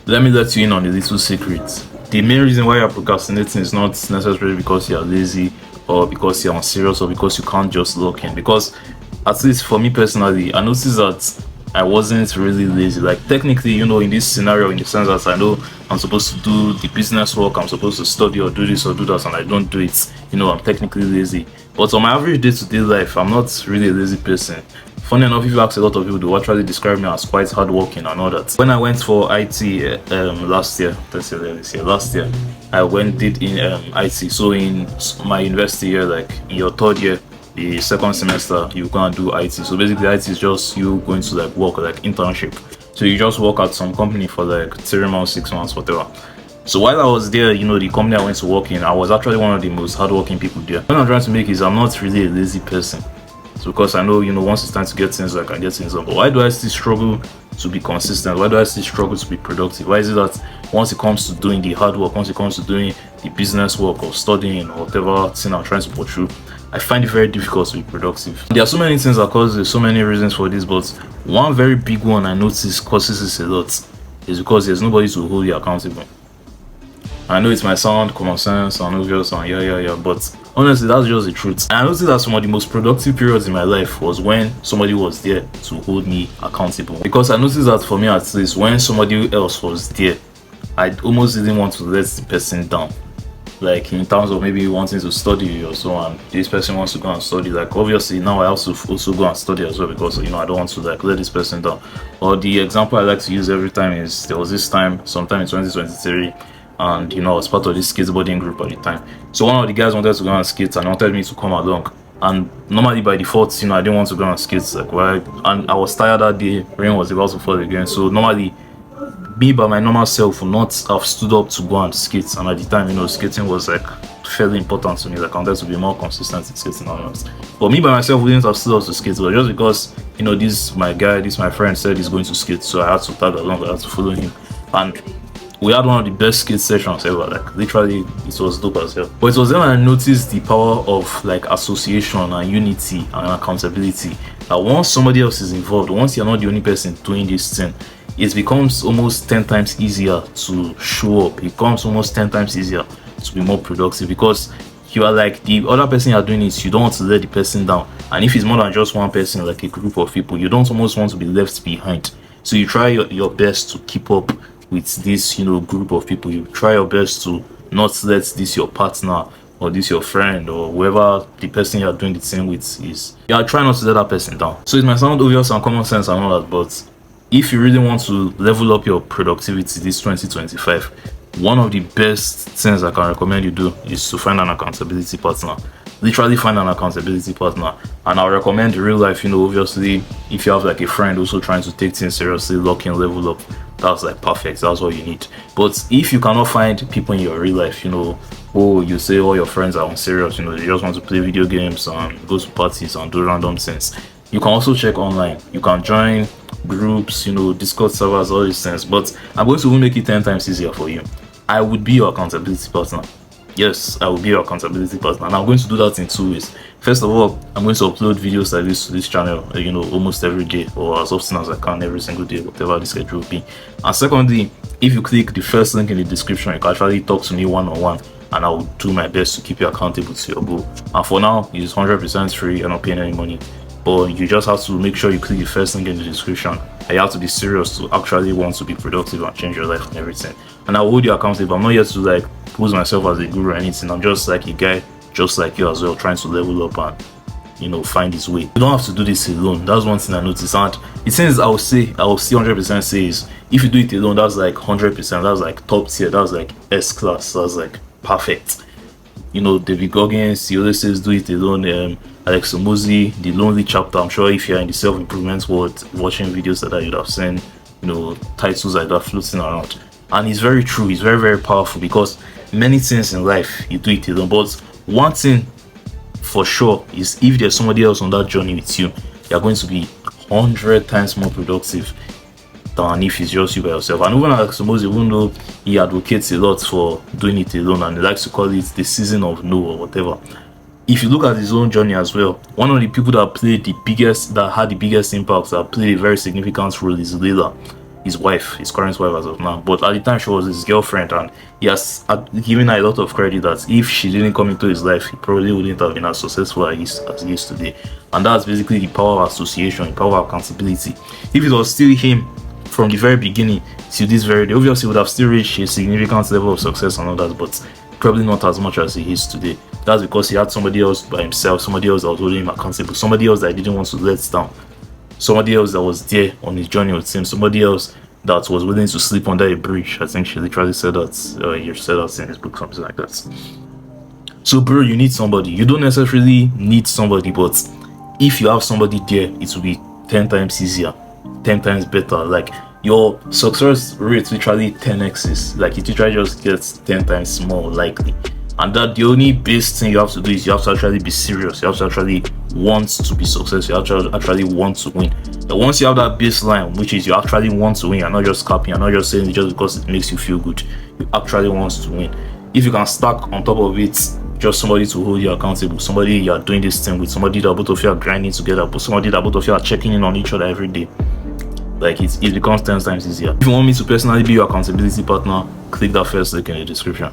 Let me let you in on a little secret. The main reason why you're procrastinating is not necessarily because you're lazy or because you're unserious or because you can't just lock in. Because, at least for me personally, I noticed that I wasn't really lazy. Like, technically, in this scenario, in the sense that I know I'm supposed to do the business work, I'm supposed to study or do this or do that, and I don't do it, I'm technically lazy. But on my average day to day life, I'm not really a lazy person. Funny enough, if you ask a lot of people, they will actually describe me as quite hardworking and all that. When I went for IT last year, last year, I went did in IT. So in my university year, like in your third year, the second semester, you go and do IT. So basically, IT is just you going to like work, like internship. So you just work at some company for like 3 months, 6 months, whatever. So while I was there, the company I went to work in, I was actually one of the most hardworking people there. What I'm trying to make is I'm not really a lazy person. So because I know, once it's time to get things, I can get things done. But why do I still struggle to be consistent? Why do I still struggle to be productive? Why is it that once it comes to doing the hard work, once it comes to doing the business work or studying or whatever thing I'm trying to pursue, I find it very difficult to be productive? There are so many things that cause this, so many reasons for this, but one very big one I notice causes this a lot is because there's nobody to hold you accountable. I know it might sound common sense and obvious and yeah, but honestly, that's just the truth. And I noticed that some of the most productive periods in my life was when somebody was there to hold me accountable. Because I noticed that for me, at least, when somebody else was there, I almost didn't want to let the person down. Like in terms of maybe wanting to study or so, and this person wants to go and study. Like obviously now I have to also go and study as well because I don't want to like let this person down. Or the example I like to use every time is there was this time, sometime in 2023. And I was part of this skateboarding group at the time. So one of the guys wanted to go and skate and wanted me to come along. And normally by default, I didn't want to go and skate. Like why? And I was tired that day. Rain was about to fall again. So normally, me by my normal self would not have stood up to go and skate. And at the time, skating was like fairly important to me. Like I wanted to be more consistent in skating and all that. But me by myself wouldn't have stood up to skate. But just because this my friend said he's going to skate, so I had to tag along. I had to follow him. And we had one of the best skate sessions ever. Like literally, it was dope as hell. But it was then I noticed the power of like association and unity and accountability. That once somebody else is involved, once you're not the only person doing this thing, it becomes almost 10 times easier to show up. It becomes almost 10 times easier to be more productive because you are like the other person you're doing it. You don't want to let the person down. And if it's more than just one person, like a group of people, you don't almost want to be left behind. So you try your best to keep up with this group of people. You try your best to not let this your partner or this your friend or whoever the person you're doing the thing with is. Try not to let that person down. So it might sound obvious and common sense and all that, but if you really want to level up your productivity this 2025, one of the best things I can recommend you do is to find an accountability partner. Literally find an accountability partner. And I'll recommend real life, obviously if you have like a friend also trying to take things seriously, lock in, level up, that's like perfect. That's what you need. But if you cannot find people in your real life, you say all your friends are unserious, they just want to play video games and go to parties and do random things, you can also check online. You can join groups, Discord servers, all these things. But I'm going to make it 10 times easier for you. I would be your accountability partner. Yes, I will be your accountability partner, and I'm going to do that in 2 ways. First of all, I'm going to upload videos like this to this channel, almost every day or as often as I can, every single day, whatever the schedule will be. And secondly, if you click the first link in the description, you can actually talk to me one-on-one, and I will do my best to keep you accountable to your goal. And for now, it's 100% free. You're not paying any money, but you just have to make sure you click the first link in the description. And you have to be serious to actually want to be productive and change your life and everything. And I will hold you accountable. I'm not here to like pose myself as a guru or anything. I'm just like a guy just like you as well, trying to level up and find his way. You don't have to do this alone. That's one thing I noticed. And the things I will see 100% say is if you do it alone, that's like 100%, that's like top tier, that's like S class, that's like perfect. David Goggins, he always says do it alone. Alex Omozi, the lonely chapter. I'm sure if you're in the self-improvement world watching videos that you'd have seen titles like that floating around. And it's very true, it's very, very powerful because many things in life you do it alone. But one thing for sure is if there's somebody else on that journey with you, you're going to be 100 times more productive than if it's just you by yourself. And even Alex Omozi, even though he advocates a lot for doing it alone and he likes to call it the season of no or whatever, if you look at his own journey as well, one of the people that had the biggest impact, that played a very significant role is Layla. his wife, his current wife as of now. But at the time, she was his girlfriend, and he has given her a lot of credit that if she didn't come into his life, he probably wouldn't have been as successful as he is today. And that's basically the power of association, the power of accountability. If it was still him from the very beginning to this very day, obviously he would have still reached a significant level of success and all that, but probably not as much as he is today. That's because he had somebody else by himself, somebody else that was holding him accountable, somebody else that he didn't want to let down, somebody else that was there on his journey with him, somebody else that was willing to sleep under a bridge. I think she literally said that, he said that in his book, something like that. So bro, you need somebody. You don't necessarily need somebody, but if you have somebody there, it will be 10 times easier, 10 times better. Like, your success rate literally 10x's. Like, it literally just gets 10 times more likely. And that the only base thing you have to do is you have to actually be serious. You have to actually want to be successful. You have to actually want to win. And once you have that baseline, which is you actually want to win, you're not just copying, you're not just saying it just because it makes you feel good. You actually want to win. If you can stack on top of it just somebody to hold you accountable, somebody you're doing this thing with, somebody that both of you are grinding together, but somebody that both of you are checking in on each other every day, like it becomes 10 times easier. If you want me to personally be your accountability partner, click that first link in the description.